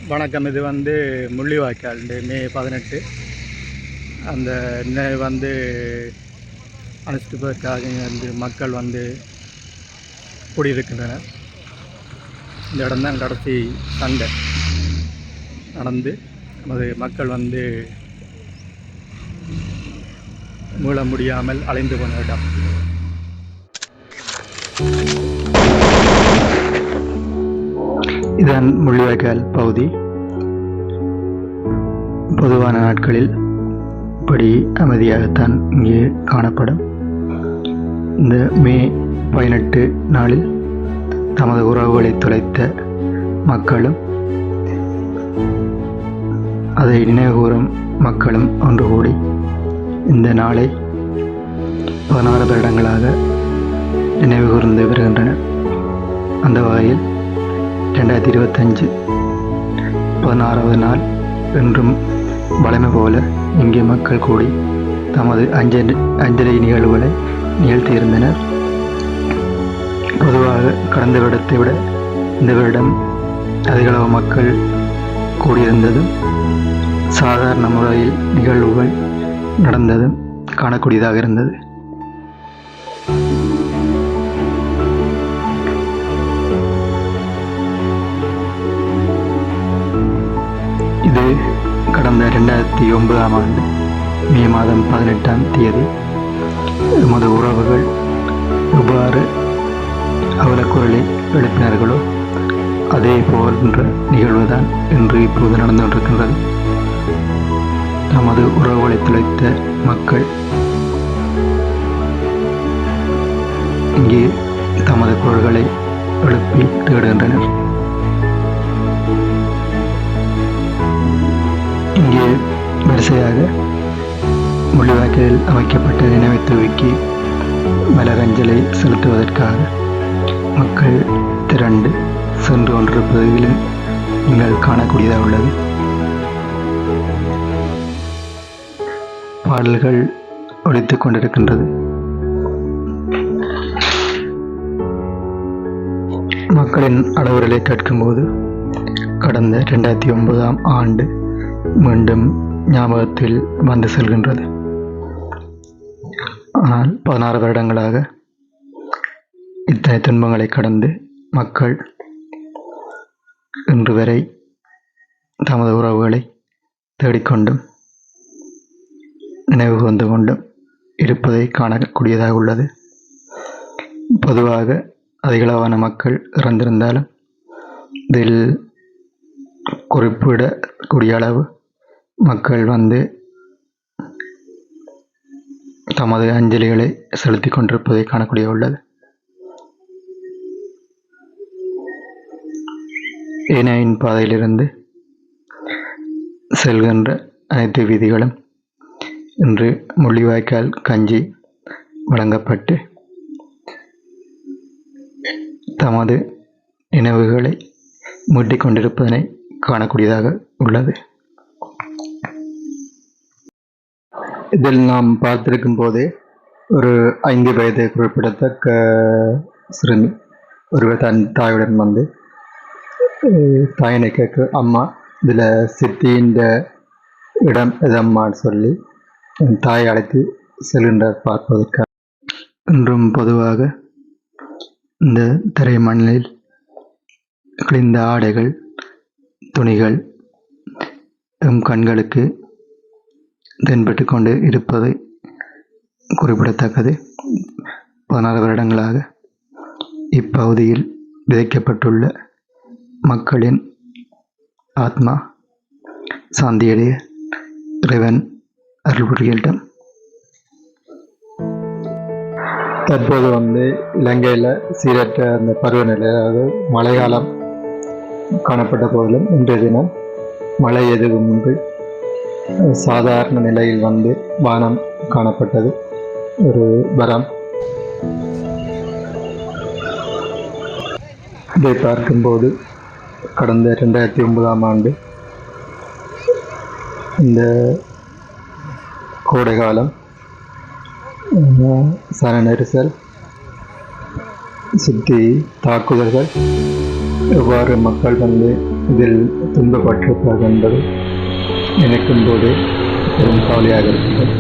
வணக்கம். இது முள்ளிவாய்க்கால் மே 18 அந்த நினைவு அனுஷ்டிப்பதற்காக மக்கள் கூடியிருக்கின்றனர். இந்த இடம்தான் கடைசி சண்டை நடந்து நமது மக்கள் மீள முடியாமல் அலைந்து போன இடம். இதன் முள்ளிவாய்க்கால் பகுதி. பொதுவான நாட்களில் இப்படி அமைதியாகத்தான் இங்கே காணப்படும். இந்த மே 18 நாளில் தமது உறவுகளை தொலைத்த மக்களும் அதை நினைவுகூரும் மக்களும் ஒன்று கூடி இந்த நாளை 16 வருடங்களாக நினைவு கூர்ந்து வருகின்றனர். அந்த வகையில் 2025 16வது நாள் என்றும் வழமை போல இங்கே மக்கள் கூடி தமது அஞ்சலி நிகழ்வுகளை நிகழ்த்தியிருந்தனர். பொதுவாக கடந்த வருடத்தை விட இந்த வருடம் அதிகளவு மக்கள் கூடியிருந்ததும் சாதாரண முறையில் நிகழ்வுகள் நடந்ததும் காணக்கூடியதாக இருந்தது. இது கடந்த 2009ஆம் ஆண்டு மே மாதம் 18ஆம் தேதி எமது உறவுகள் எவ்வாறு அவலக்குரலை எழுப்பினார்களோ அதே போன்ற நிகழ்வுதான் இன்று இப்போது நடந்து கொண்டிருக்கின்றது. நமது உறவுகளை தொலைத்த மக்கள் இங்கே தமது குரல்களை எழுப்பி தேடுகின்றனர். இங்கே வரிசையாக முள்ளிவாய்க்காலில் அமைக்கப்பட்ட நினைவு தூவிக்கு மலரஞ்சலை செலுத்துவதற்காக மக்கள் திரண்டு சென்று கொண்டிருப்பதிலும் நீங்கள் காணக்கூடியதாக உள்ளது. பாடல்கள் ஒலித்துக் கொண்டிருக்கின்றது. மக்களின் அளவுகளை கேட்கும்போது கடந்த 2009ஆம் ஆண்டு மீண்டும் ஞாபகத்தில் வந்து செல்கின்றது. ஆனால் 16 வருடங்களாக இத்தனை துன்பங்களை கடந்து மக்கள் இன்று வரை தமது உறவுகளை தேடிக்கொண்டும் நினைவு கூர்ந்து கொண்டும் இருப்பதை காணக்கூடியதாக உள்ளது. பொதுவாக அதிகளவான மக்கள் இறந்திருந்தாலும் இதில் குறிப்பிடக்கூடிய அளவு மக்கள் தமது அஞ்சலிகளை செலுத்தி கொண்டிருப்பதை காணக்கூடிய உள்ளது. ஏனையின் பாதையிலிருந்து செல்கின்ற அனைத்து வீதிகளும் இன்று முள்ளிவாய்க்கால் கஞ்சி வழங்கப்பட்டு தமது நினைவுகளை மூட்டிக் கொண்டிருப்பதனை காணக்கூடியதாக உள்ளது. இதில் நாம் பார்த்திருக்கும் போதே ஒரு 5 வயது குறிப்பிடத்தக்க சிறுமி ஒருவர் தன் தாயுடன் தாயினை கேட்க, அம்மா இதில் சித்தி இந்த இடம் எதம்மான்னு சொல்லி தாயை அழைத்து செல்கின்றார் பார்ப்பதற்காக. இன்றும் பொதுவாக இந்த திரை மண்ணில் கிழிந்த ஆடைகள் துணிகள் எம் கண்களுக்கு தென்பட்டு கொண்டு இருப்பது குறிப்பிடத்தக்கது. 16 வருடங்களாக இப்பகுதியில் விதைக்கப்பட்டுள்ள மக்களின் ஆத்மா சாந்தியடைய இறைவன் அருள் புரியட்டும். தற்போது இலங்கையில் சீரற்ற அந்த பருவநிலை, அதாவது மழைக்காலம் காணப்பட்ட போதிலும் இன்றைய தினம் மழை எதுவுமின்றி சாதாரண நிலையில் வானம் காணப்பட்டது. ஒரு வரம். இதை பார்க்கும்போது கடந்த 2009ஆம் ஆண்டு இந்த கோடை காலம் சன நெரிசல் சுற்றி தாக்குதல்கள் எவ்வாறு மக்கள் இதில் துன்பப்பட்டிருக்கிறது என்பது நினைக்கும் போது பெரும் கவலையாக இருக்கிறது.